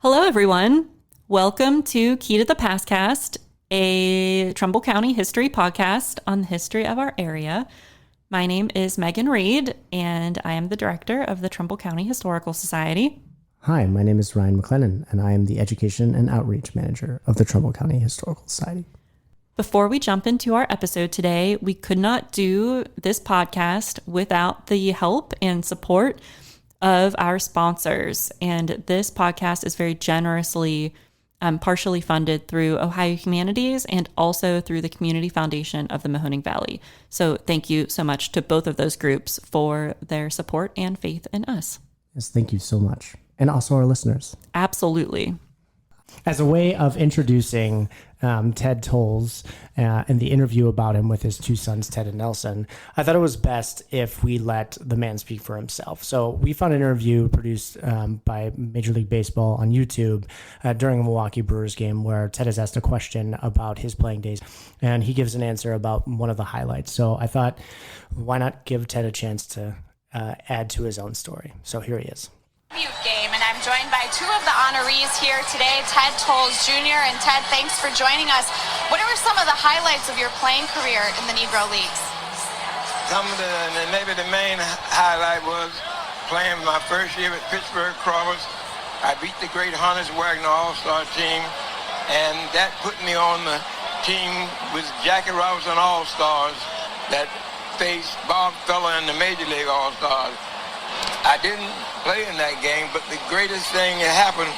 Hello, everyone. Welcome to Key to the Pastcast, a Trumbull County history podcast on the history of our area. My name is Megan Reed, and I am the director of the Trumbull County Historical Society. Hi, my name is Ryan McLennan, and I am the Education and Outreach Manager of the Trumbull County Historical Society. Before we jump into our episode today, we could not do this podcast without the help and support of our sponsors. And this podcast is very generously partially funded through Ohio Humanities and also through the Community Foundation of the Mahoning Valley. So thank you so much to both of those groups for their support and faith in us. Yes, thank you so much. And also our listeners. Absolutely. As a way of introducing Ted Toles and the interview about him with his two sons, Ted and Nelson, I thought it was best if we let the man speak for himself. So we found an interview produced by Major League Baseball on YouTube during a Milwaukee Brewers game where Ted is asked a question about his playing days, and he gives an answer about one of the highlights. So I thought, why not give Ted a chance to add to his own story? So here he is. Game, and I'm joined by two of the honorees here today, Ted Toles Jr. and Ted, thanks for joining us. What were some of the highlights of your playing career in the Negro Leagues? Maybe the main highlight was playing my first year with Pittsburgh Crawlers. I beat the great Hunters Wagner All-Star team, and that put me on the team with Jackie Robinson All-Stars that faced Bob Feller in the Major League All-Stars. I didn't play in that game, but the greatest thing that happened,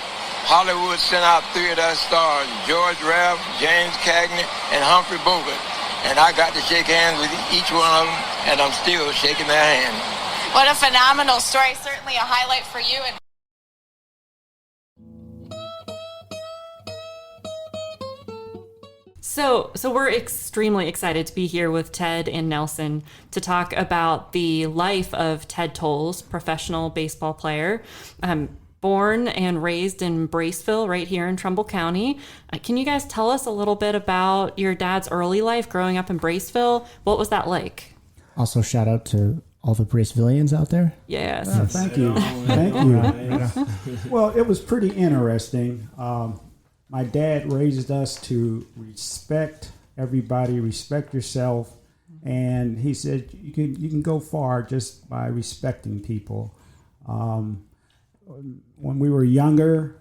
Hollywood sent out three of their stars, George Rabb, James Cagney, and Humphrey Bogart. And I got to shake hands with each one of them, and I'm still shaking their hand. What a phenomenal story. Certainly a highlight for you. And So we're extremely excited to be here with Ted and Nelson to talk about the life of Ted Toles, professional baseball player, born and raised in Braceville, right here in Trumbull County. Can you guys tell us a little bit about your dad's early life growing up in Braceville? What was that like? Also, shout out to all the Bracevillians out there. Yes. Thank you. Thank you. Well, it was pretty interesting. My dad raised us to respect everybody, respect yourself, and he said you can go far just by respecting people. When we were younger,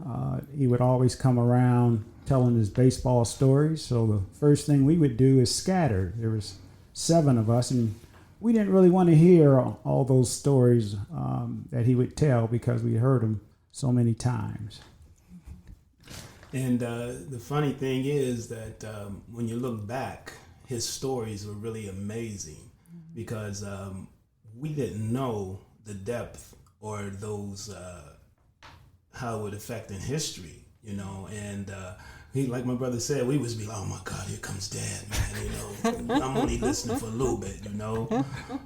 he would always come around telling his baseball stories. So the first thing we would do is scatter. There was 7 of us, and we didn't really want to hear all those stories that he would tell because we heard them so many times. And the funny thing is that when you look back, his stories were really amazing because we didn't know the depth or those how it would affect in history, you know. And he, like my brother said, we was be like, oh my God, here comes Dad, man, you know. I'm only listening for a little bit, you know.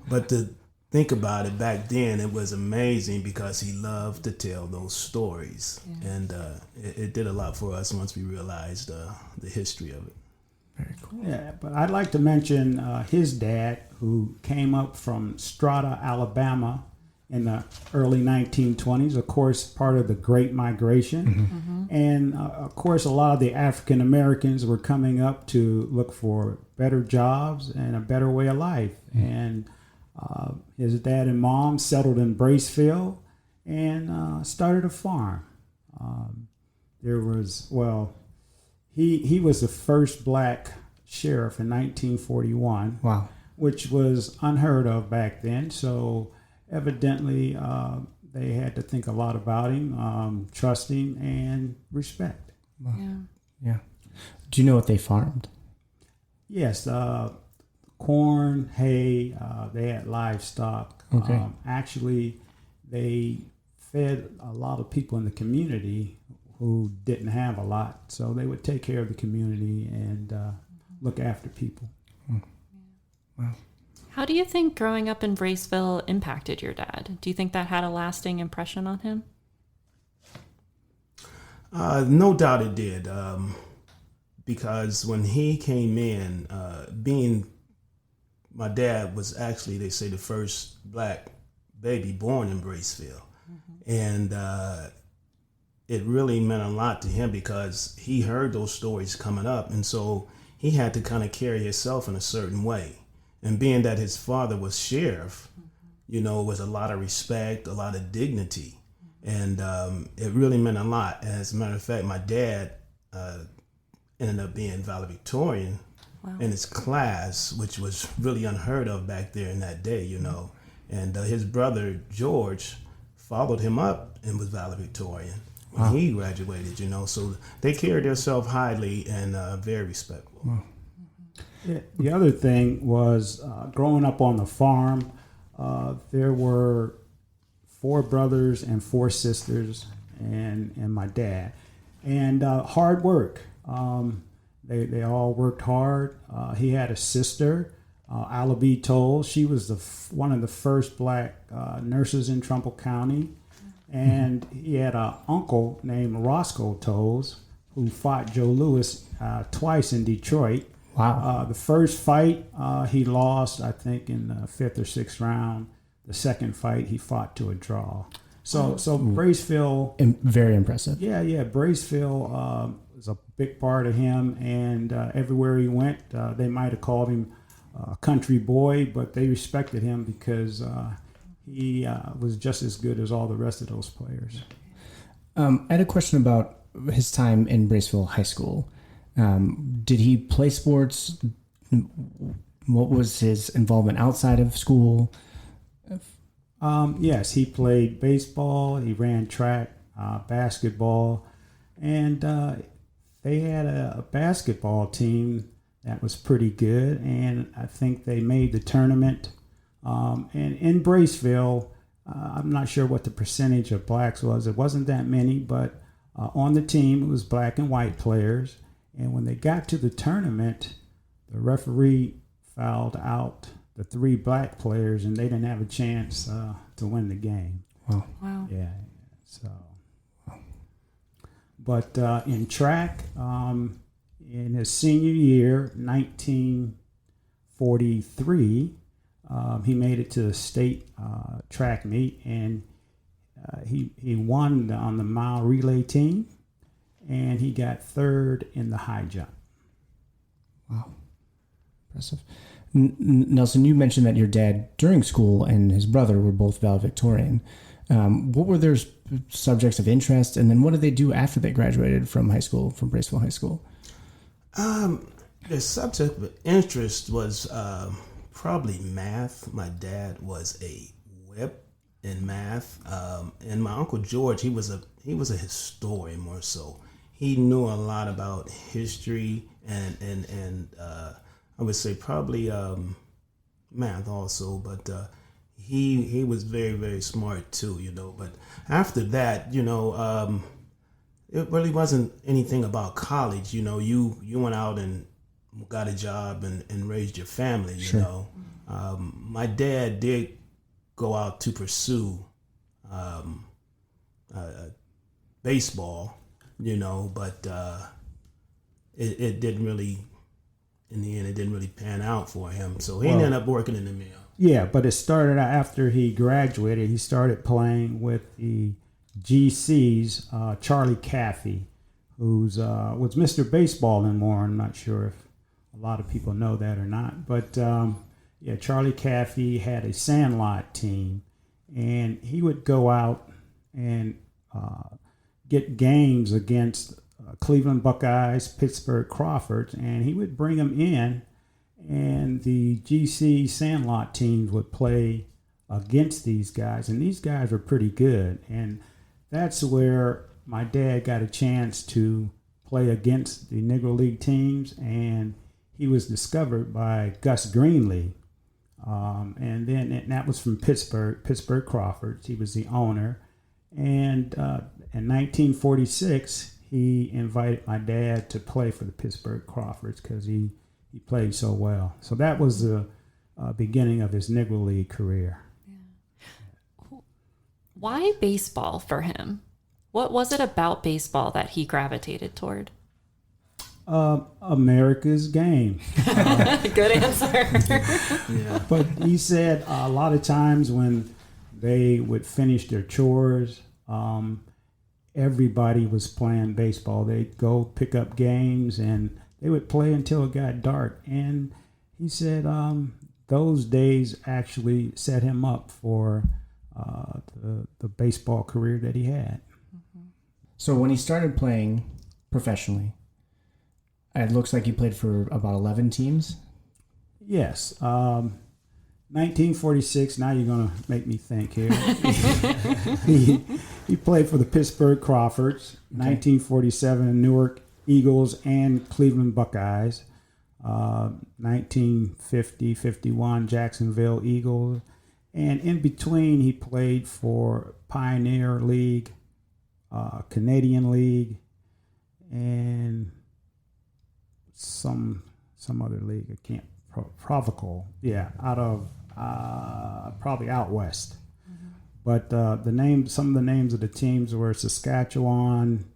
But to think about it, back then it was amazing because he loved to tell those stories. Yeah. And it did a lot for us once we realized the history of it. Very cool. Yeah, but I'd like to mention his dad, who came up from Strata, Alabama in the early 1920s, of course, part of the Great Migration. Mm-hmm. And of course, a lot of the African Americans were coming up to look for better jobs and a better way of life. Mm-hmm. And his dad and mom settled in Braceville and started a farm. He was the first black sheriff in 1941. Wow. Which was unheard of back then. So evidently they had to think a lot about him, trusting and respect. Wow. Yeah. Do you know what they farmed? Yes. Corn, hay, they had livestock. Okay. Actually, they fed a lot of people in the community who didn't have a lot. So they would take care of the community and look after people. Wow. How do you think growing up in Braceville impacted your dad? Do you think that had a lasting impression on him? No doubt it did. Because when he came in, my dad was actually, they say, the first black baby born in Braceville. Mm-hmm. And it really meant a lot to him because he heard those stories coming up, and so he had to kind of carry himself in a certain way. And being that his father was sheriff, was a lot of respect, a lot of dignity, and it really meant a lot. As a matter of fact, my dad ended up being valedictorian in his class, which was really unheard of back there in that day, And his brother George followed him up and was valedictorian when he graduated, So they carried themselves highly and very respectful. Wow. Yeah, the other thing was growing up on the farm, there were 4 brothers and 4 sisters and my dad. And hard work. They all worked hard. He had a sister, Ted Toles. She was one of the first black nurses in Trumbull County. And he had an uncle named Roscoe Toles who fought Joe Louis twice in Detroit. Wow. The first fight he lost, I think, in the 5th or 6th round. The second fight he fought to a draw. So Braceville, very impressive. Yeah, Braceville was a big part of him, and everywhere he went, they might have called him a country boy, but they respected him because he was just as good as all the rest of those players. I had a question about his time in Braceville High School. Did he play sports? What was his involvement outside of school? Yes, he played baseball. He ran track, basketball, and they had a basketball team that was pretty good. And I think they made the tournament. And in Braceville, I'm not sure what the percentage of blacks was. It wasn't that many, but on the team it was black and white players. And when they got to the tournament, the referee fouled out the 3 black players, and they didn't have a chance to win the game. Wow. Yeah. So, but in track, in his senior year, 1943, he made it to the state track meet, and he won on the mile relay team, and he got 3rd in the high jump. Wow. Impressive. Nelson, you mentioned that your dad during school and his brother were both valedictorian. What were their subjects of interest, and then what did they do after they graduated from high school, from Braceville High School? The subject of interest was probably math. My dad was a whip in math, and my Uncle George, he was a historian more so. He knew a lot about history and I would say probably math also, but he was very, very smart too, But after that, it really wasn't anything about college. You went out and got a job and raised your family, Sure. My dad did go out to pursue baseball, but it didn't really, in the end, it didn't really pan out for him. So he ended up working in the mill. Yeah, but it started out after he graduated. He started playing with the GC's Charlie Caffey, who's was Mr. Baseball in Warren. I'm not sure if a lot of people know that or not. But Charlie Caffey had a sandlot team, and he would go out and get games against Cleveland Buckeyes, Pittsburgh Crawfords, and he would bring them in, and the GC Sandlot teams would play against these guys, and these guys were pretty good, and that's where my dad got a chance to play against the Negro League teams, and he was discovered by Gus Greenlee, and that was from Pittsburgh Crawfords. He was the owner, and in 1946, he invited my dad to play for the Pittsburgh Crawfords because he played so well. So that was the beginning of his Negro League career. Yeah. Why baseball for him? What was it about baseball that he gravitated toward? America's game. Good answer. Yeah. But he said a lot of times when they would finish their chores, everybody was playing baseball. They'd go pick up games and they would play until it got dark. And he said those days actually set him up for the baseball career that he had. So when he started playing professionally, it looks like he played for about 11 teams. Yes. 1946, now you're going to make me think here. he played for the Pittsburgh Crawfords, 1947 Newark Eagles and Cleveland Buckeyes, 1950-51 Jacksonville Eagles, and in between he played for Pioneer League, Canadian League, and some other league. I can't. Provical, out of probably out west. But some of the names of the teams were Saskatchewan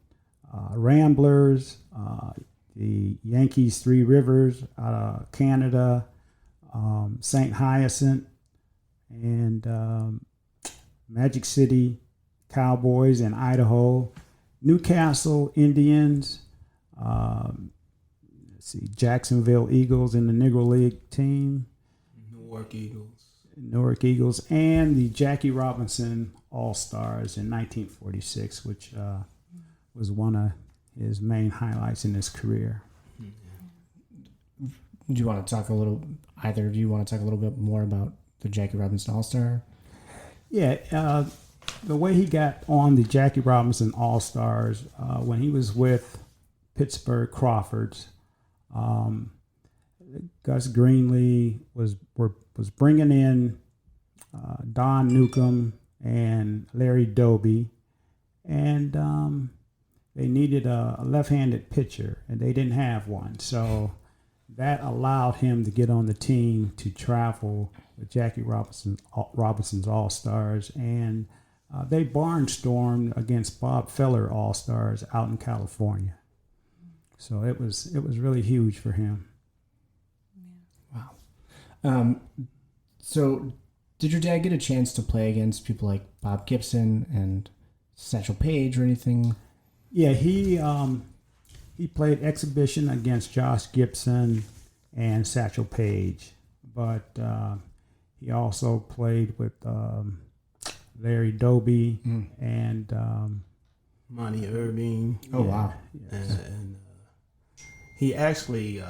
Ramblers, the Yankees Three Rivers out of Canada, St. Hyacinth, and Magic City Cowboys in Idaho, Newcastle Indians, Jacksonville Eagles in the Negro League team, Newark Eagles, and the Jackie Robinson All-Stars in 1946, which was one of his main highlights in his career. Do you want to talk either of you want to talk a little bit more about the Jackie Robinson All-Star? Yeah, the way he got on the Jackie Robinson All-Stars when he was with Pittsburgh Crawfords, Gus Greenlee was bringing in Don Newcomb and Larry Doby, and they needed a left-handed pitcher, and they didn't have one. So that allowed him to get on the team to travel with Jackie Robinson's All-Stars, and they barnstormed against Bob Feller All-Stars out in California. So it was really huge for him. Wow. So did your dad get a chance to play against people like Bob Gibson and Satchel Paige or anything? Yeah, he played exhibition against Josh Gibson and Satchel Paige, but he also played with Larry Doby and Monty Irving. Oh, wow. Yes. And he actually,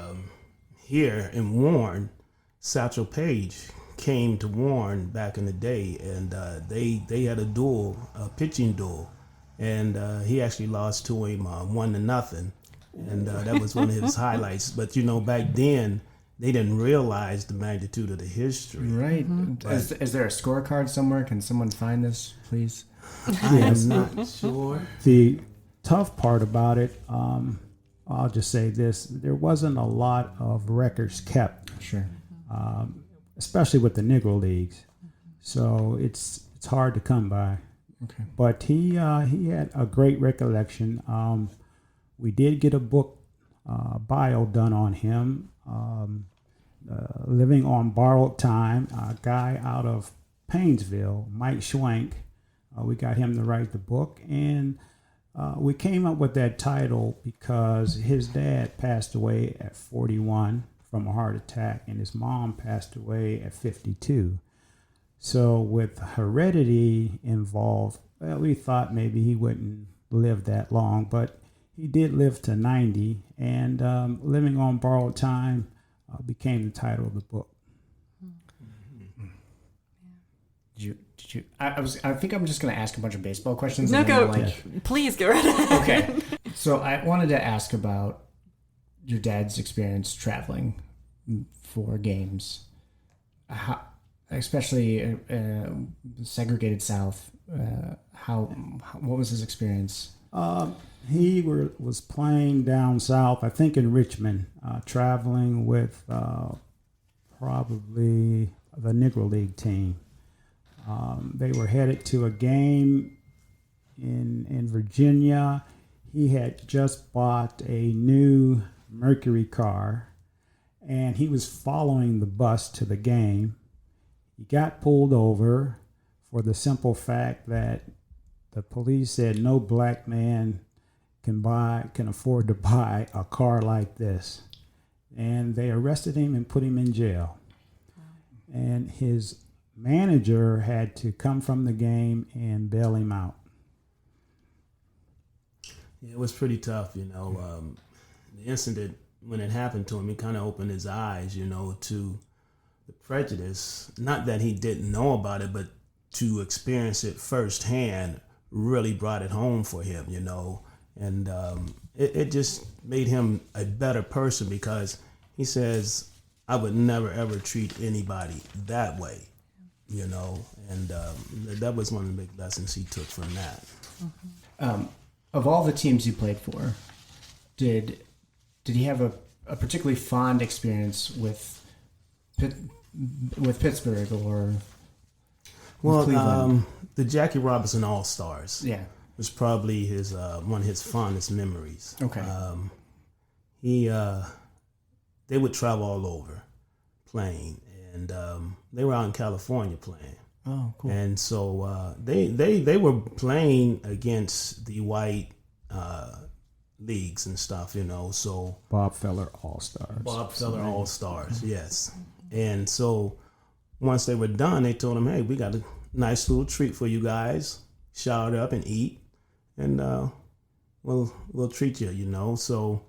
here in Warren, Satchel Paige came to Warren back in the day, and they had a pitching duel, and he actually lost to him 1-0, and that was one of his highlights. But back then they didn't realize the magnitude of the history. Right. Is there a scorecard somewhere? Can someone find this, please? I am not sure. The tough part about it, I'll just say this: there wasn't a lot of records kept. Sure. Especially with the Negro Leagues, so it's hard to come by. Okay. But he had a great recollection. We did get a book bio done on him. Living on Borrowed Time, a guy out of Painesville, Mike Schwank. We got him to write the book, and we came up with that title because his dad passed away at 41 from a heart attack, and his mom passed away at 52. So with heredity involved, well, we thought maybe he wouldn't live that long, but he did live to 90, and Living on Borrowed Time became the title of the book. Did you? I think I'm just going to ask a bunch of baseball questions. No, and go. then Please go right ahead. Okay. So I wanted to ask about your dad's experience traveling for games, especially segregated South. What was his experience? He was playing down south, I think in Richmond, traveling with probably the Negro League team. They were headed to a game in Virginia. He had just bought a new Mercury car, and he was following the bus to the game. He got pulled over for the simple fact that the police said no black man can afford to buy a car like this. And they arrested him and put him in jail. And his manager had to come from the game and bail him out. Yeah, it was pretty tough, you know. The incident, when it happened to him, it kind of opened his eyes, you know, to the prejudice. Not that he didn't know about it, but to experience it firsthand really brought it home for him, you know. And it just made him a better person, because he says, I would never, ever treat anybody that way, you know. And that was one of the big lessons he took from that. Of all the teams you played for, did he have a particularly fond experience with Pittsburgh or Cleveland? The Jackie Robinson All-Stars. Yeah. Was probably his one of his fondest memories. Okay. They would travel all over playing, and they were out in California playing. Oh, cool. And so they were playing against the white leagues and stuff, you know. So Bob Feller All-Stars. All-Stars, yes. And so once they were done, they told him, hey, we got a nice little treat for you guys. Shower up and eat, and we'll treat you, you know. So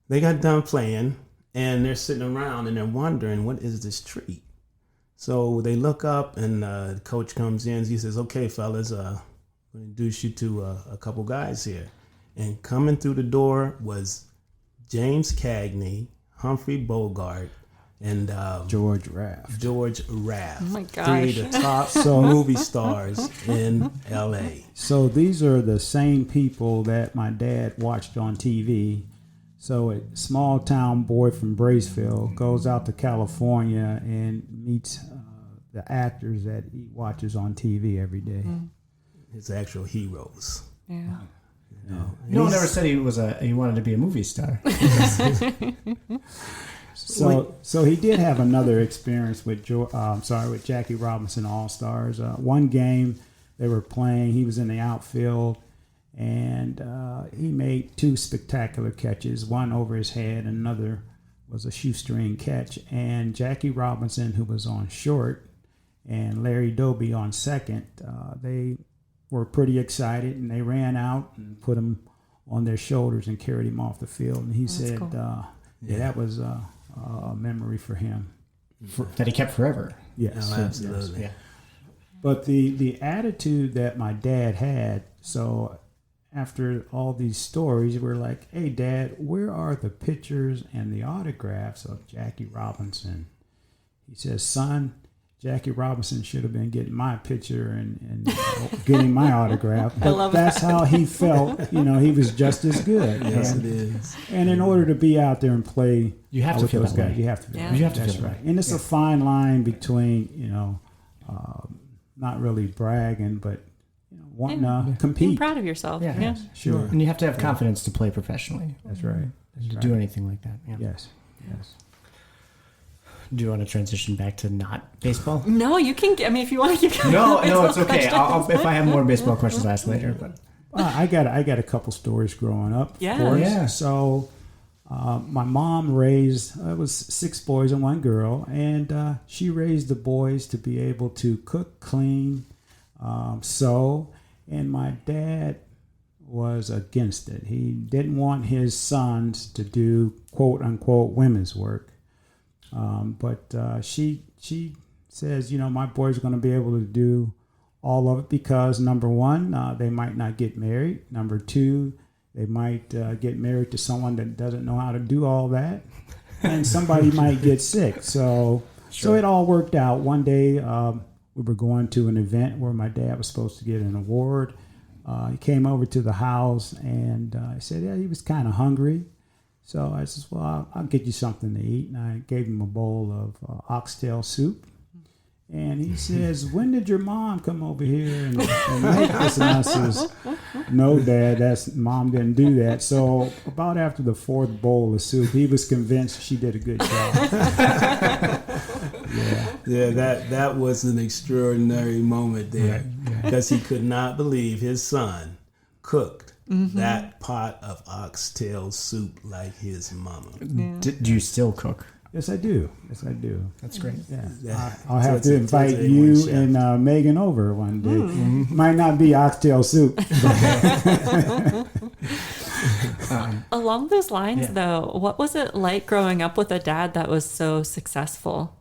they got done playing, and they're sitting around and they're wondering, what is this treat? So they look up, and the coach comes in. He says, okay, fellas, I'm going to introduce you to a couple guys here. And coming through the door was James Cagney, Humphrey Bogart, and George Raft. Oh my gosh. Three of the top movie stars in L.A. So these are the same people that my dad watched on TV. So a small town boy from Braceville goes out to California and meets the actors that he watches on TV every day. His actual heroes. Yeah. No one ever said he wanted to be a movie star. So he did have another experience with Jackie Robinson All-Stars. One game they were playing, he was in the outfield, and he made two spectacular catches, one over his head, another was a shoestring catch. And Jackie Robinson, who was on short, and Larry Doby on second, they were pretty excited, and they ran out and put him on their shoulders and carried him off the field. And he said, cool. that was a memory for him. That he kept forever. Yes. Oh, absolutely. Yeah. But the attitude that my dad had, so after all these stories, we're like, hey, Dad, where are the pictures and the autographs of Jackie Robinson? He says, son, Jackie Robinson should have been getting my picture and getting my autograph. But that's how he felt. You know, he was just as good. Yes, it is. And in order to be out there and play, You have to feel those that way. guys, you have to feel Yeah. that. You have to That's feel that right. way. And it's a fine line between, you know, not really bragging, but wanting to Being compete. proud of yourself. Yeah. Yeah. Sure. And you have to have confidence to play professionally. That's right. To do anything like that. Yeah. Yes. Do you want to transition back to not baseball? No, you can. I mean, if you want to keep going. No, it's okay. I'll, if I have more baseball questions, I'll ask later. But I got a couple stories growing up. Yeah. Of course. Yeah. So my mom raised it was 6 boys and 1 girl, and she raised the boys to be able to cook, clean, sew, and my dad was against it. He didn't want his sons to do quote unquote women's work. But she says, my boys are going to be able to do all of it because, number one, they might not get married. Number two, they might get married to someone that doesn't know how to do all that. And somebody might get sick. So it all worked out. One day we were going to an event where my dad was supposed to get an award. He came over to the house and he said, he was kind of hungry. So I said, well, I'll get you something to eat. And I gave him a bowl of oxtail soup. And he says, when did your mom come over here and make this? And I says, no, Dad, Mom didn't do that. So about after the 4th bowl of soup, he was convinced she did a good job. Yeah. Yeah, that was an extraordinary moment there because he could not believe his son cooked that pot of oxtail soup like his mama. Do you still cook? Yes, I do. Yes, I do. That's great. Yeah, I'll have to invite you and Megan over one day. Might not be oxtail soup. Along those lines, though, what was it like growing up with a dad that was so successful?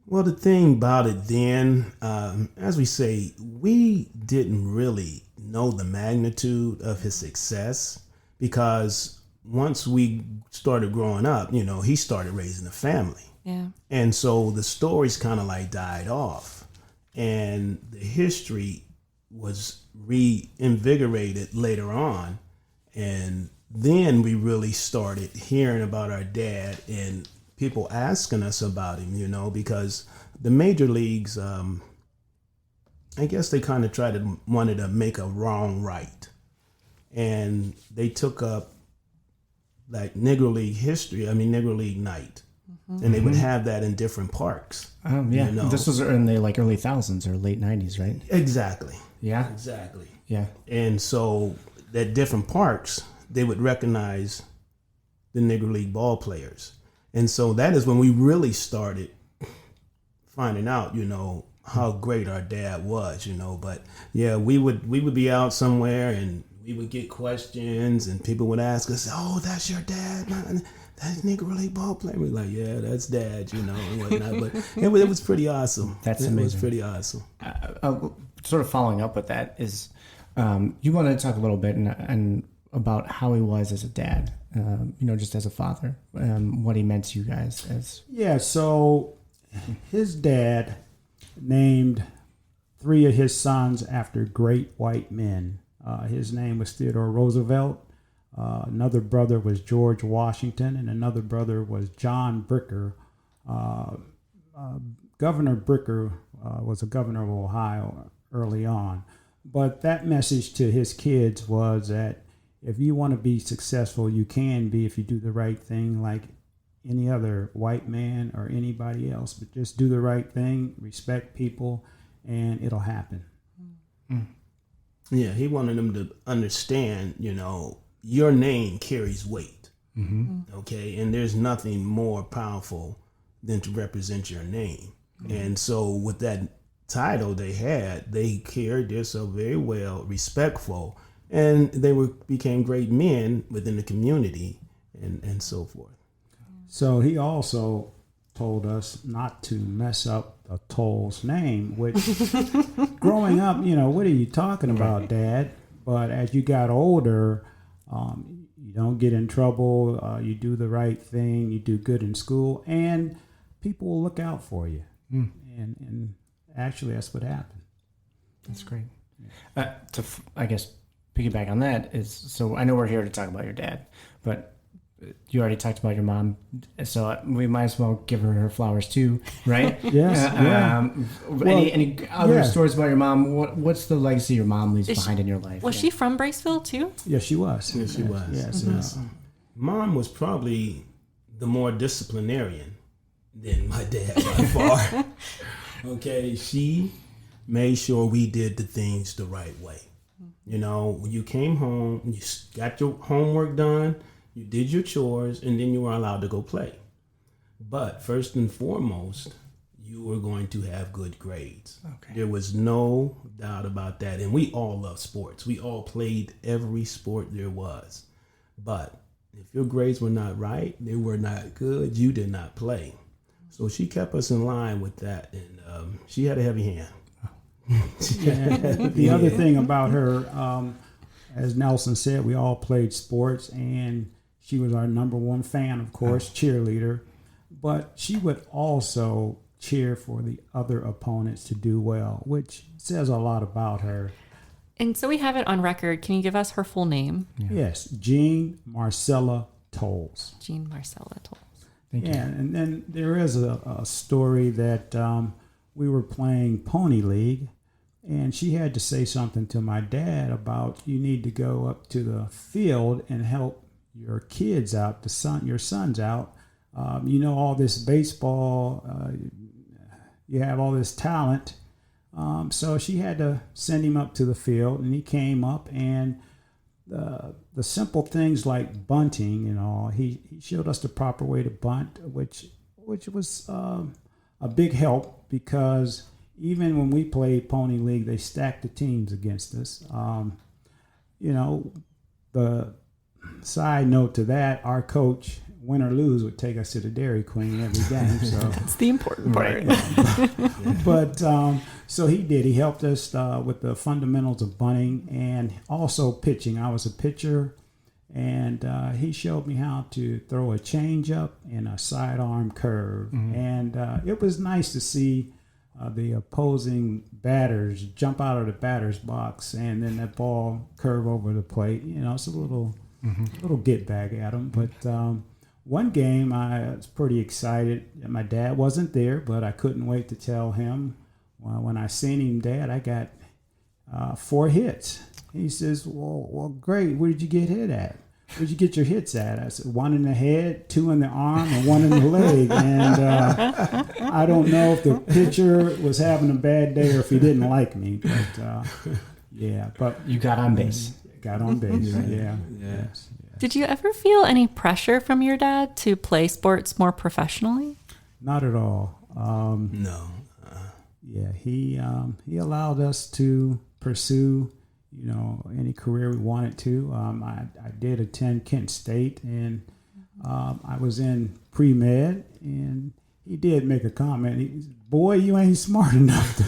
Well, the thing about it then, as we say, we didn't really know the magnitude of his success because once we started growing up, he started raising a family. Yeah. And so the stories kind of like died off and the history was reinvigorated later on. And then we really started hearing about our dad and people asking us about him, because the major leagues, I guess they kind of wanted to make a wrong right. And they took up like Negro League night. And they would have that in different parks. This was in the early thousands or late 90s, right? Exactly. Yeah. Exactly. Yeah. And so at different parks, they would recognize the Negro League ball players. And so that is when we really started finding out, how great our dad was, But yeah, we would be out somewhere and we would get questions and people would ask us, "Oh, that's your dad, man. That's Negro League ball player." We're like, "Yeah, that's dad," and whatnot. But it was pretty awesome. That's amazing. It was pretty awesome. Sort of following up with that is, you wanted to talk a little bit and about how he was as a dad, just as a father, what he meant to you guys as. Yeah, so his dad named 3 of his sons after great white men. His name was Theodore Roosevelt. Another brother was George Washington, and another brother was John Bricker. Governor Bricker was a governor of Ohio early on. But that message to his kids was that if you want to be successful, you can be if you do the right thing like any other white man or anybody else. But just do the right thing, respect people, and it'll happen. Yeah, he wanted them to understand, your name carries weight. Okay, and there's nothing more powerful than to represent your name. And so with that title they had, they carried themselves very well, respectful, and they became great men within the community and so forth. So he also told us not to mess up the Toles name, which growing up, what are you talking about, Dad? But as you got older, you don't get in trouble, you do the right thing, you do good in school, and people will look out for you. And actually, that's what happened. That's great. I guess, piggyback on that is, so I know we're here to talk about your dad, but you already talked about your mom, so we might as well give her flowers too, right? Yes. Any other stories about your mom? What's the legacy your mom leaves behind in your life? Was she from Braceville too? Yes, she was. Yes, she was. Yes. Mom was probably the more disciplinarian than my dad by far. Okay, she made sure we did the things the right way. When you came home, you got your homework done, you did your chores, and then you were allowed to go play. But first and foremost, you were going to have good grades. Okay. There was no doubt about that. And we all love sports. We all played every sport there was. But if your grades were not right, they were not good, you did not play. So she kept us in line with that, and she had a heavy hand. The other thing about her, as Nelson said, we all played sports, and she was our number one fan, of course, cheerleader. But she would also cheer for the other opponents to do well, which says a lot about her. And so we have it on record. Can you give us her full name? Yeah. Yes, Jean Marcella Toles. Jean Marcella Toles. Thank you. And then there is a story that we were playing Pony League, and she had to say something to my dad about, you need to go up to the field and help your kids out, your sons out. All this baseball, you have all this talent. So she had to send him up to the field, and he came up, and the simple things like bunting and all, he showed us the proper way to bunt, which was a big help, because even when we played Pony League, they stacked the teams against us. The side note to that, our coach, win or lose, would take us to the Dairy Queen every game. So That's the important part. But so he did. He helped us with the fundamentals of bunting and also pitching. I was a pitcher, and he showed me how to throw a changeup and a sidearm curve. And it was nice to see the opposing batters jump out of the batter's box, and then that ball curve over the plate. It's a little get back at them. But one game I was pretty excited. My dad wasn't there, but I couldn't wait to tell him. When I seen him, Dad, I got 4 hits. He says, well, great. Where did you get hit at? Where'd you get your hits at? I said, 1 in the head, 2 in the arm, and 1 in the leg. And I don't know if the pitcher was having a bad day or if he didn't like me. But, yeah. But you got on base. Got on base, yeah. Yes. Did you ever feel any pressure from your dad to play sports more professionally? Not at all. No. Yeah, he allowed us to pursue, any career we wanted to. I did attend Kent State, and I was in pre-med, and he did make a comment. He said, "Boy, you ain't smart enough."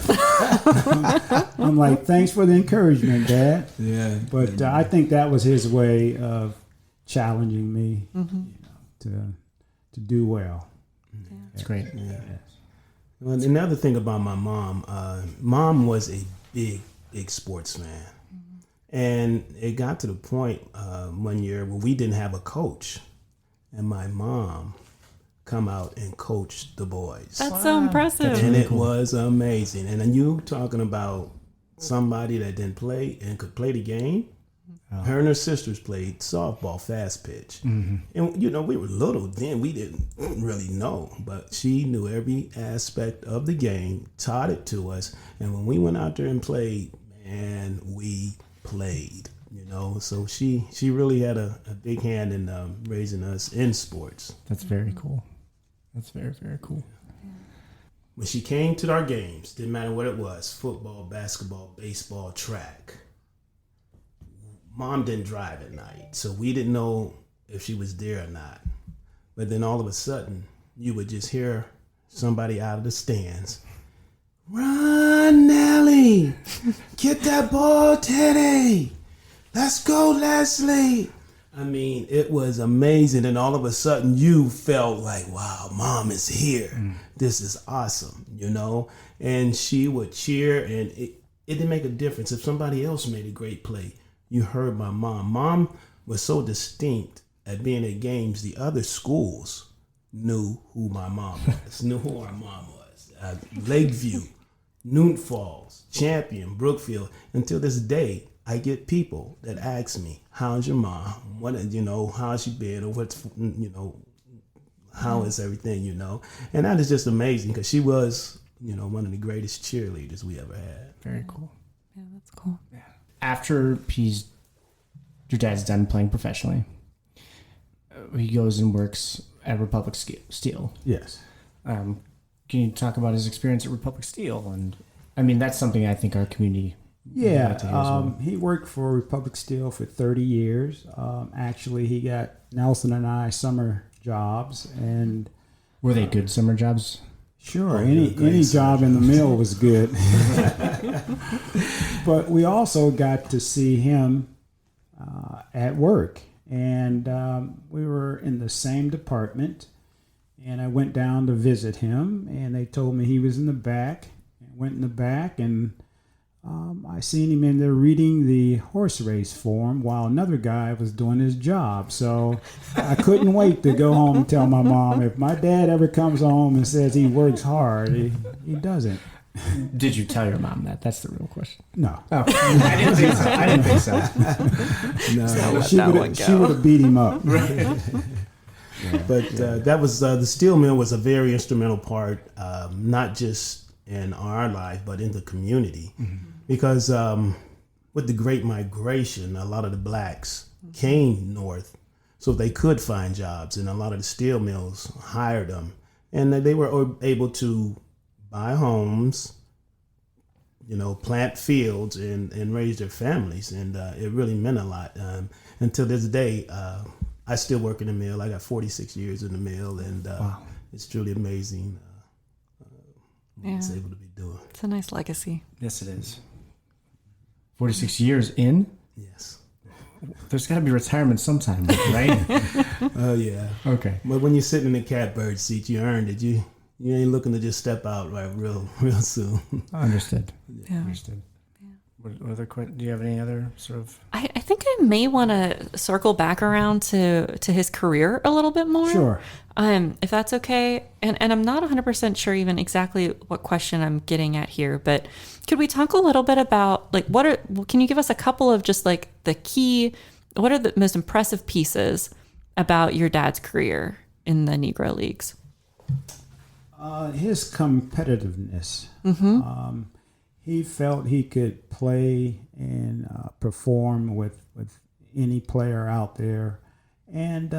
I'm like, "Thanks for the encouragement, Dad." Yeah. But I think that was his way of challenging me, to do well. That's great. Yeah. Well, another thing about my mom, Mom was a big sports fan. And it got to the point one year where we didn't have a coach, and my mom come out and coach the boys. That's so impressive. And it was amazing. And then you talking about somebody that didn't play and could play the game. Her and her sisters played softball, fast pitch. And, we were little then. We didn't really know. But she knew every aspect of the game, taught it to us. And when we went out there and played, man, we played. So she really had a big hand in raising us in sports. That's very cool. That's very, very cool. When she came to our games, didn't matter what it was, football, basketball, baseball, track, Mom didn't drive at night, so we didn't know if she was there or not. But then all of a sudden, you would just hear somebody out of the stands, "Run, Nelly! Get that ball, Teddy! Let's go, Leslie!" I mean, it was amazing. And all of a sudden, you felt like, wow, Mom is here. This is awesome, And she would cheer, and it didn't make a difference. If somebody else made a great play, you heard my mom. Mom was so distinct at being at games, the other schools knew who my mom was, knew who our mom was. Lakeview, Newton Falls, Champion, Brookfield. Until this day, I get people that ask me, "How's your mom? What, how's she been? Or what's, how is everything, And that is just amazing, because she was, one of the greatest cheerleaders we ever had. Very cool. Yeah, that's cool. Yeah. After your dad's done playing professionally, he goes and works at Republic Steel. Yes. Can you talk about his experience at Republic Steel? And I mean, that's something I think our community. Yeah, he worked for Republic Steel for 30 years. Actually, he got Nelson and I summer jobs, and were they good summer jobs? Sure, any job in the mill was good. But we also got to see him at work, and we were in the same department. And I went down to visit him, and they told me he was in the back. I went in the back, and I seen him in there reading the horse race form while another guy was doing his job. So I couldn't wait to go home and tell my mom, if my dad ever comes home and says he works hard, he doesn't. Did you tell your mom that? That's the real question. No. Oh, I didn't think so. No, she would have beat him up. Right. But that was the steel mill was a very instrumental part, not just in our life, but in the community. Because with the Great Migration, a lot of the blacks came north so they could find jobs, and a lot of the steel mills hired them, and they were able to buy homes, plant fields and raise their families. And it really meant a lot. Until this day, I still work in the mill. I got 46 years in the mill, and Wow. it's truly amazing what it's able to be doing. It's a nice legacy. Yes, it is. 46 years in? Yes. There's got to be retirement sometime, right? Oh, yeah. Okay. But when you're sitting in the catbird seat, you earned it. You ain't looking to just step out right real soon. Understood. Yeah. Understood. What other do you have any other sort of? I think I may want to circle back around to his career a little bit more. Sure. If that's okay. And I'm not 100% sure even exactly what question I'm getting at here, but could we talk a little bit about can you give us a couple of just like what are the most impressive pieces about your dad's career in the Negro Leagues? His competitiveness. He felt he could play and perform with any player out there. And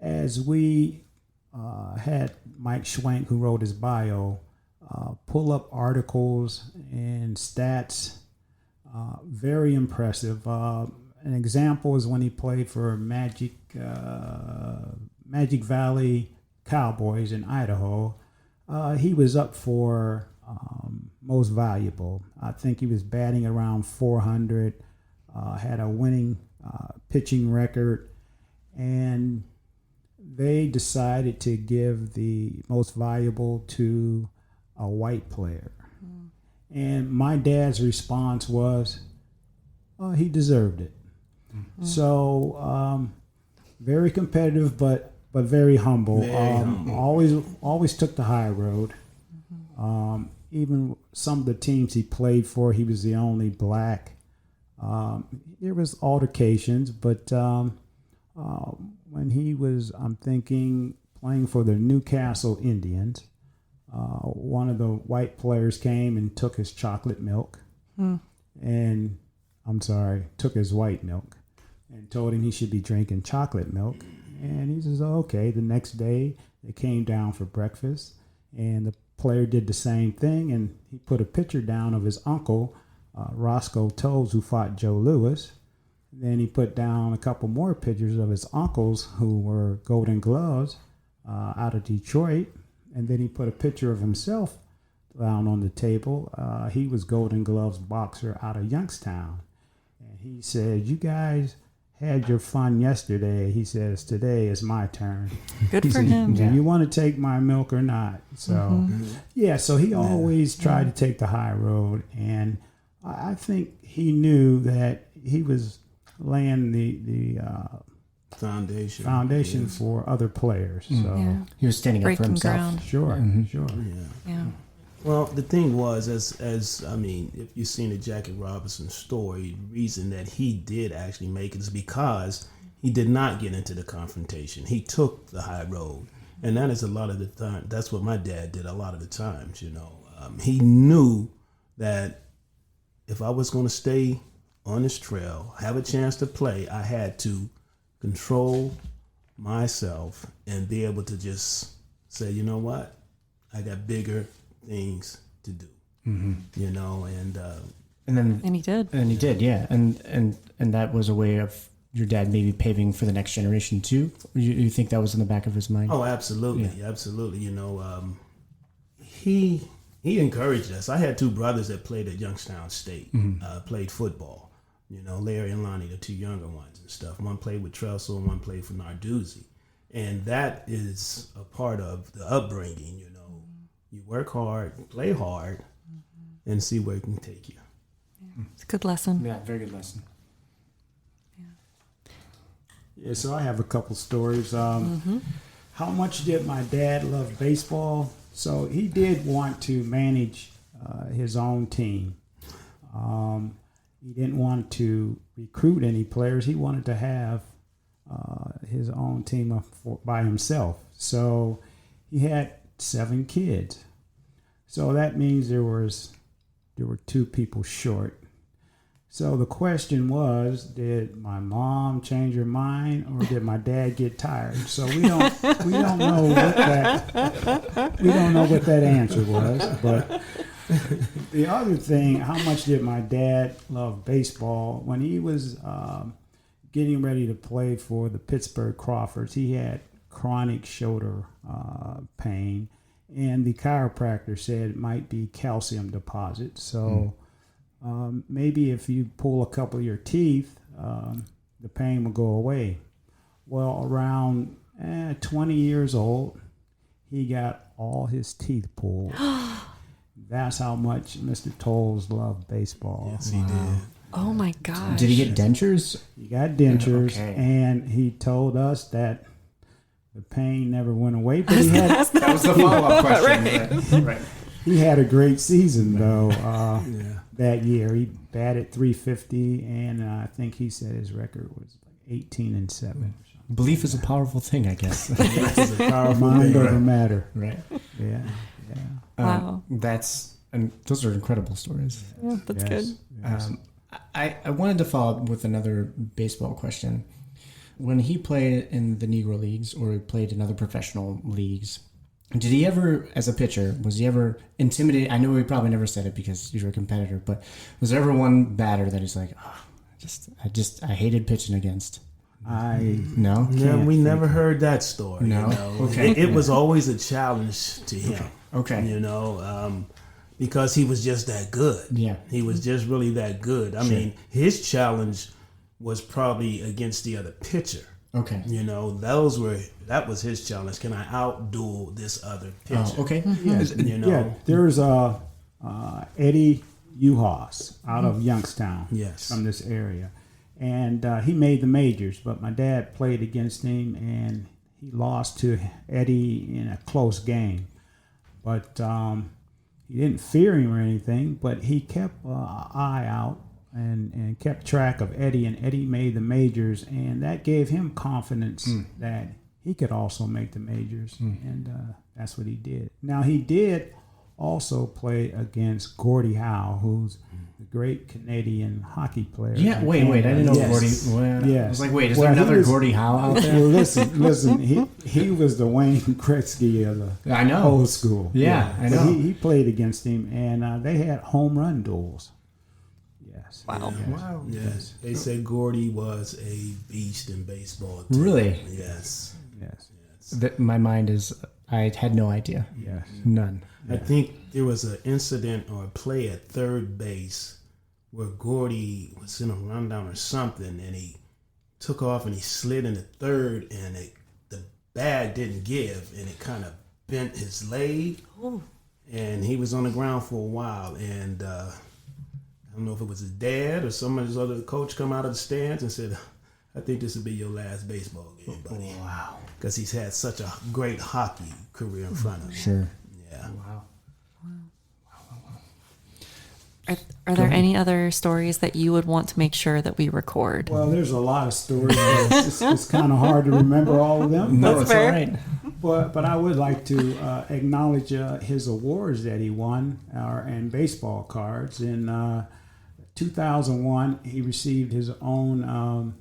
as we had Mike Schwank, who wrote his bio, pull up articles and stats, very impressive. An example is when he played for Magic Valley Cowboys in Idaho. He was up for most valuable. I think he was batting around 400, had a winning pitching record, and they decided to give the most valuable to a white player. And my dad's response was, he deserved it. So very competitive, but very humble. Always took the high road. Even some of the teams he played for, he was the only black. There was altercations, but when he was, I'm thinking, playing for the Newcastle Indians, one of the white players came and took his chocolate milk, and took his white milk, and told him he should be drinking chocolate milk. And he says, okay. The next day, they came down for breakfast, and the player did the same thing, and he put a picture down of his uncle, Roscoe Toles, who fought Joe Louis. Then he put down a couple more pictures of his uncles who were Golden Gloves out of Detroit. And then he put a picture of himself down on the table. He was Golden Gloves boxer out of Youngstown. And he said, you guys had your fun yesterday. He says, today is my turn. Good for him. Do you want to take my milk or not? So, so he always tried to take the high road. And I think he knew that he was laying the foundation for other players. So He was standing up for Breaking himself. ground. sure. Yeah. Well, the thing was, as I mean, if you've seen the Jackie Robinson story, the reason that he did actually make it is because he did not get into the confrontation. He took the high road. And that is a lot of the time. That's what my dad did a lot of the times, He knew that if I was going to stay on this trail, have a chance to play, I had to control myself and be able to just say, you know what, I got bigger things to do, and And And he did. he did, yeah. And that was a way of your dad maybe paving for the next generation too. You think that was in the back of his mind? Oh, absolutely, absolutely. He encouraged us. I had two brothers that played at Youngstown State, played football. Larry and Lonnie, the two younger ones and stuff. One played with Tressel and one played for Narduzzi. And that is a part of the upbringing, You work hard, play hard, and see where it can take you. It's a good lesson. Yeah, very good lesson. Yeah, so I have a couple stories. How much did my dad love baseball? So he did want to manage his own team. He didn't want to recruit any players. He wanted to have his own team by himself. So he had 7 kids. So that means there were 2 people short. So the question was, did my mom change her mind, or did my dad get tired? So we don't know what that answer was. But the other thing, how much did my dad love baseball? When he was getting ready to play for the Pittsburgh Crawfords, he had chronic shoulder pain, and the chiropractor said it might be calcium deposit. So maybe if you pull a couple of your teeth, the pain will go away. Well, around 20 years old, he got all his teeth pulled. That's how much Mr. Toles loved baseball. Yes, he did. Oh my gosh. Did he get dentures? He got dentures, Okay. and he told us that the pain never went away. But he had That was the follow-up question. Right. he had a great season though. That year, he batted .350, and I think he said his record was 18-7. Belief is a powerful thing, I guess. It's a powerful Mind thing. over matter. Right. Yeah. Wow. Those are incredible stories. Yeah, that's good. Yes. I wanted to follow up with another baseball question. When he played in the Negro Leagues or he played in other professional leagues, did he ever, as a pitcher, was he ever intimidated? I know he probably never said it because you're a competitor, but was there ever one batter that he's like, oh, I hated pitching against? No? Yeah, we never heard that story. No? You know? Okay. It was always a challenge to him. Okay. You know, because he was just that good. Yeah. He was just really that good. I mean, his challenge was probably against the other pitcher. Okay. You know, that was his challenge. Can I outduel this other pitcher? Oh, okay. You know. Yeah, there's Eddie Uhas out of Youngstown. Yes. From this area. And he made the majors, but my dad played against him, and he lost to Eddie in a close game. But he didn't fear him or anything, but he kept an eye out and kept track of Eddie, and Eddie made the majors, and that gave him confidence that he could also make the majors, and that's what he did. Now, he did also play against Gordie Howe, who's the great Canadian hockey player. Yeah, wait, I didn't know Gordie. Well, Yes. I was like, wait, is there another Gordie Howe out there? Well, listen, he was the Wayne Gretzky of the I know. old school. Yeah, I But know. he played against him, and they had home run duels. Yes. Wow. Yes. Wow. Yes. They said Gordie was a beast in baseball. Too. Really? Yes. Yes. My mind is, I had no idea. Yes. None. I think there was an incident or a play at third base where Gordie was in a rundown or something, and he took off and he slid into third, and the bag didn't give, and it kind of bent his leg, and he was on the ground for a while. And I don't know if it was his dad or some of his other coach come out of the stands and said, I think this will be your last baseball game, buddy. Wow. Because he's had such a great hockey career in front of him. Sure. Yeah. Wow. Are there any other stories that you would want to make sure that we record? Well, there's a lot of stories. It's kind of hard to remember all of them. No, That's it's fair. all right. But I would like to acknowledge his awards that he won and baseball cards. In 2001, he received his own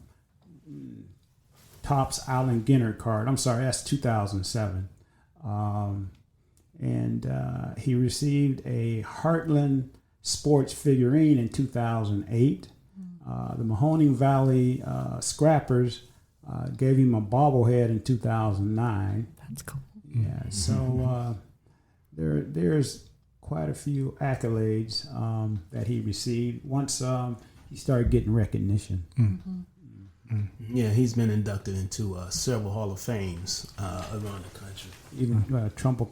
Topps Allen Ginter card. I'm sorry, that's 2007. And he received a Heartland Sports figurine in 2008. The Mahoning Valley Scrappers gave him a bobblehead in 2009. That's cool. Yeah, so there's quite a few accolades that he received once he started getting recognition. Yeah, he's been inducted into several Hall of Fames around the country. Even Trumbull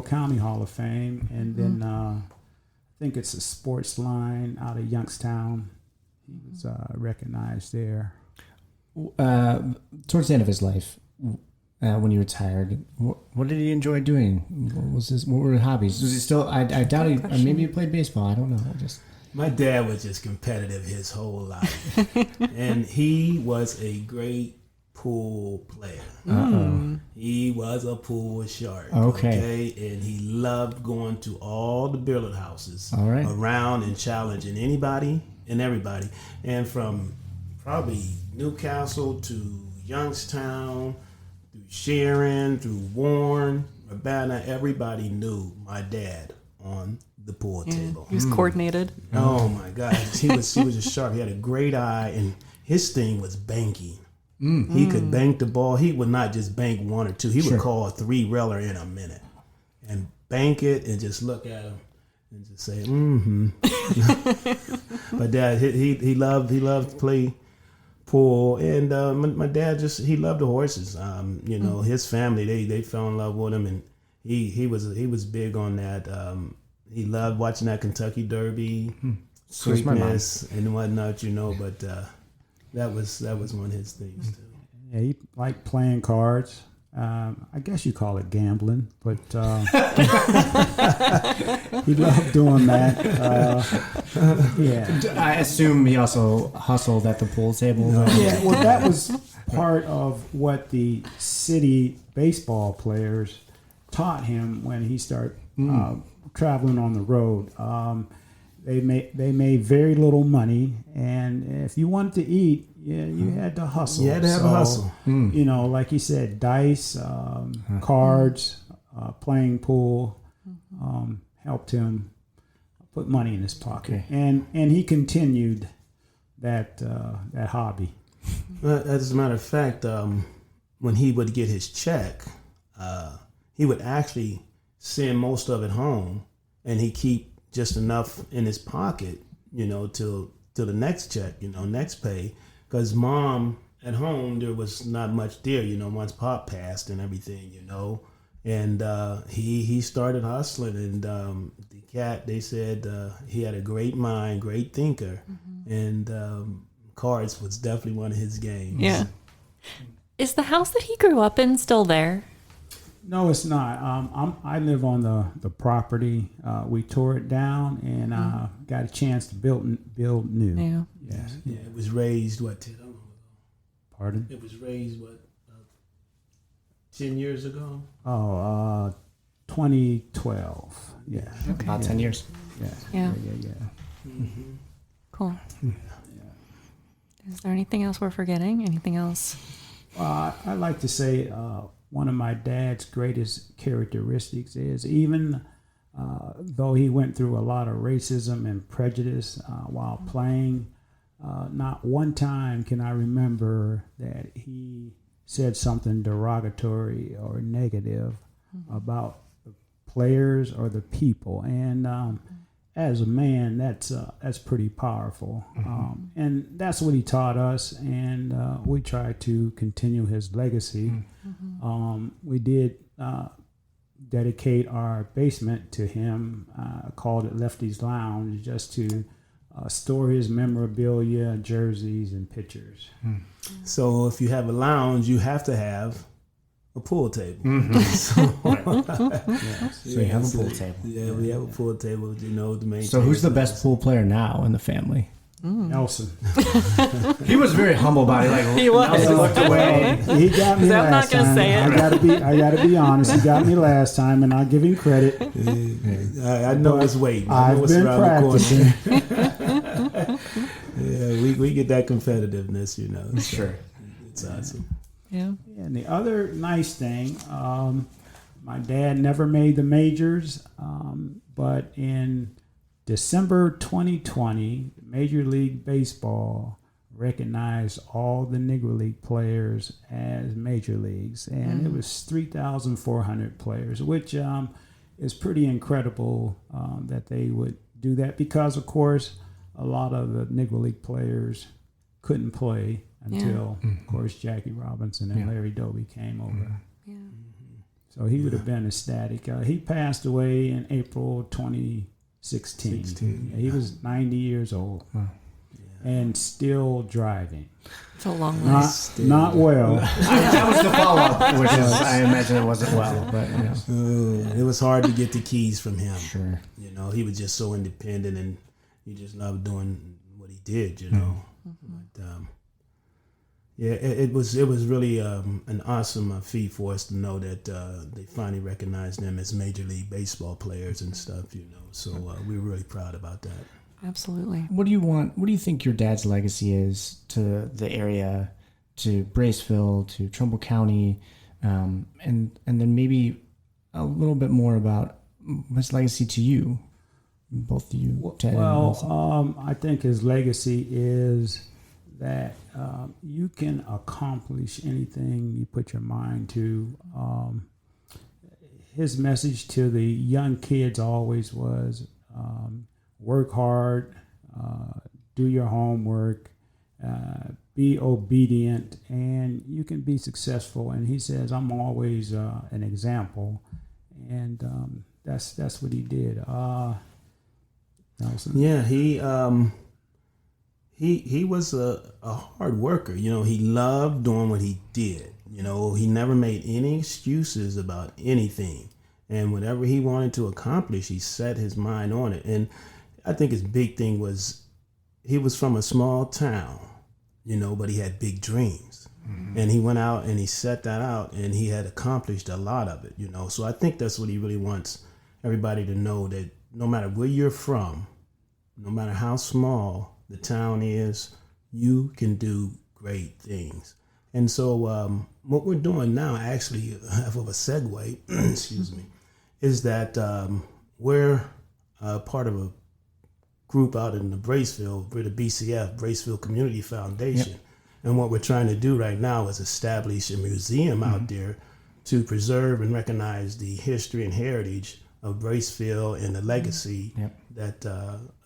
County Hall of Fame, and then I think it's a Sports Line out of Youngstown. He was recognized there. Towards the end of his life, when he retired, what did he enjoy doing? What were his hobbies? Was he still? I doubt he. Maybe he played baseball. I don't know. My dad was just competitive his whole life, and he was a great pool player. He was a pool shark. Okay. And he loved going to all the billiard houses All right. around and challenging anybody and everybody. And from probably Newcastle to Youngstown, through Sharon, through Warren, Urbana, everybody knew my dad on the pool table. He was coordinated. Oh my God, he was just sharp. He had a great eye, and his thing was banking. He could bank the ball. He would not just bank one or two. He would call a 3-reeler in a minute and bank it and just look at him and just say, But Dad, he loved to play pool, and my dad he loved the horses. His family they fell in love with him, and he was big on that. He loved watching that Kentucky Derby, Preakness and whatnot. But that was one of his things too. Yeah, he liked playing cards. I guess you call it gambling, but he loved doing that. Yeah. I assume he also hustled at the pool table. Yeah, well, that was part of what the city baseball players taught him when he started traveling on the road. They made very little money, and if you wanted to eat, you had to hustle. You had to have a hustle. Like you said, dice, cards, playing pool, helped him put money in his pocket, and he continued that hobby. As a matter of fact, when he would get his check, he would actually send most of it home, and he keep just enough in his pocket, till the next check, next pay. Because Mom at home, there was not much there, once Pop passed and everything, And he started hustling, and the cat, they said he had a great mind, great thinker, and cards was definitely one of his games. Yeah. Is the house that he grew up in still there? No, it's not. I live on the property. We tore it down and got a chance to build new. Yeah. Yeah, it was raised, what, 10? Pardon? It was raised, 10 years ago? 2012. Yeah. Okay. About 10 years. Yeah. Mm-hmm. Cool. Is there anything else we're forgetting? Anything else? I like to say one of my dad's greatest characteristics is even though he went through a lot of racism and prejudice while playing, not one time can I remember that he said something derogatory or negative about the players or the people. And as a man, that's pretty powerful. And that's what he taught us, and we try to continue his legacy. We did dedicate our basement to him, called it Lefty's Lounge, just to store his memorabilia, jerseys, and pictures. So if you have a lounge, you have to have a pool table. So you have a pool table. Yeah, we have a pool table, to maintain. So who's the best pool player now in the family? Nelson. He was very humble about it. Like, He was. Nelson looked away. He got me I'm not last gonna time. say it. I gotta be honest. He got me last time, and I'll give him credit. I know it's waiting. I know I've it's been around practicing. the corner. Yeah, we get that competitiveness, So Sure. it's awesome. Yeah. And the other nice thing, my dad never made the majors, but in December 2020, Major League Baseball recognized all the Negro League players as major leagues, and it was 3,400 players, which is pretty incredible that they would do that, because, of course, a lot of the Negro League players couldn't play until, of course, Jackie Robinson and Larry Doby came over. Yeah. So he would have been ecstatic. He passed away in April 2016. He was 90 years old and still driving. It's a long way. Not well. That was the follow-up, which is, I imagine it wasn't well. But It was hard to get the keys from him. Sure. He was just so independent, and he just loved doing what he did, But, Yeah, it was really an awesome feat for us to know that they finally recognized them as Major League Baseball players and stuff, you know. So we were really proud about that. Absolutely. What do you think your dad's legacy is to the area, to Braceville, to Trumbull County, and then maybe a little bit more about his legacy to you, both of you, Ted and Nelson? I think his legacy is that you can accomplish anything you put your mind to. His message to the young kids always was work hard, do your homework, be obedient, and you can be successful. And he says, I'm always an example. And that's what he did. Nelson? Yeah, he was a hard worker. You know, he loved doing what he did. You know, he never made any excuses about anything. And whatever he wanted to accomplish, he set his mind on it. And I think his big thing was he was from a small town, you know, but he had big dreams. Mm-hmm. And he went out and he set that out, and he had accomplished a lot of it, you know. So I think that's what he really wants everybody to know, that no matter where you're from, no matter how small the town is, you can do great things. And so what we're doing now, actually, half of a segue, excuse me, is that we're part of a group out in the Braceville. We're the BCF, Braceville Community Foundation. Yep. And what we're trying to do right now is establish a museum out there to preserve and recognize the history and heritage of Braceville and the legacy that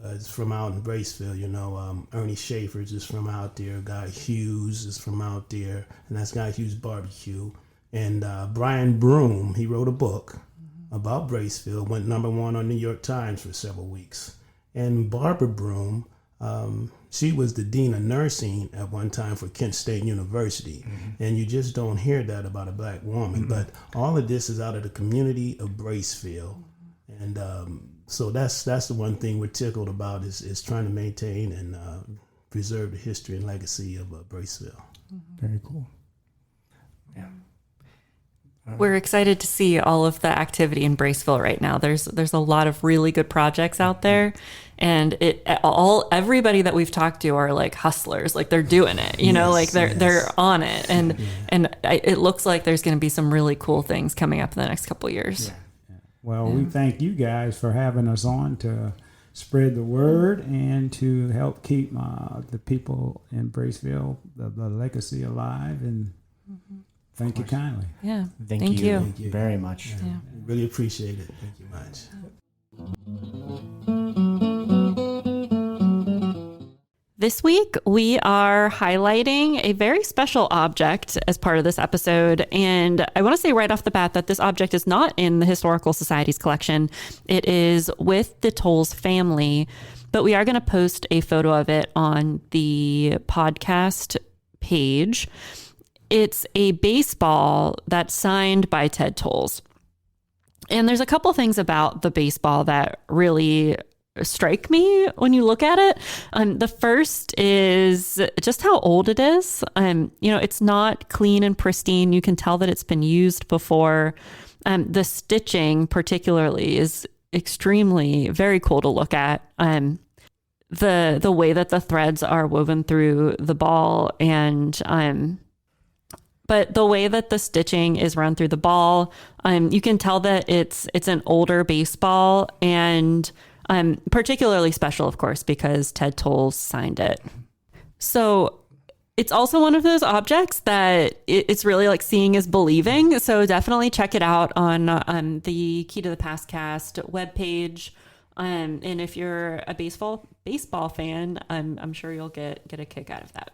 is from out in Braceville. You know, Ernie Schaefer's is from out there. Guy Hughes is from out there, and that's Guy Hughes Barbecue. And Brian Broom, he wrote a book about Braceville, went #1 on New York Times for several weeks. And Barbara Broom, she was the dean of nursing at one time for Kent State University. Mm-hmm. And you just don't hear that about a black woman. Mm-hmm. But all of this is out of the community of Braceville. And so that's the one thing we're tickled about is trying to maintain and preserve the history and legacy of Braceville. Mm-hmm. Very cool. Yeah. We're excited to see all of the activity in Braceville right now. There's a lot of really good projects out there, and everybody that we've talked to are like hustlers, like they're doing it, you know, like they're on it, and it looks like there's going to be some really cool things coming up in the next couple of years. Yeah. Well, we thank you guys for having us on to spread the word and to help keep the people in Braceville, the legacy alive, and thank you kindly. Yeah. Thank you. Thank you very much. Yeah. Really appreciate it. Thank you much. This week, we are highlighting a very special object as part of this episode. And I want to say right off the bat that this object is not in the Historical Society's collection. It is with the Toles family, but we are going to post a photo of it on the podcast page. It's a baseball that's signed by Ted Toles. And there's a couple things about the baseball that really strike me when you look at it. The first is just how old it is. It's not clean and pristine. You can tell that it's been used before. The stitching particularly is extremely very cool to look at. The way that the threads are woven through the ball, and but the way that the stitching is run through the ball, you can tell that it's an older baseball, and particularly special, of course, because Ted Toles signed it. So it's also one of those objects that it's really like seeing is believing. So definitely check it out on the Key to the Past cast webpage. And if you're a baseball fan, I'm sure you'll get a kick out of that.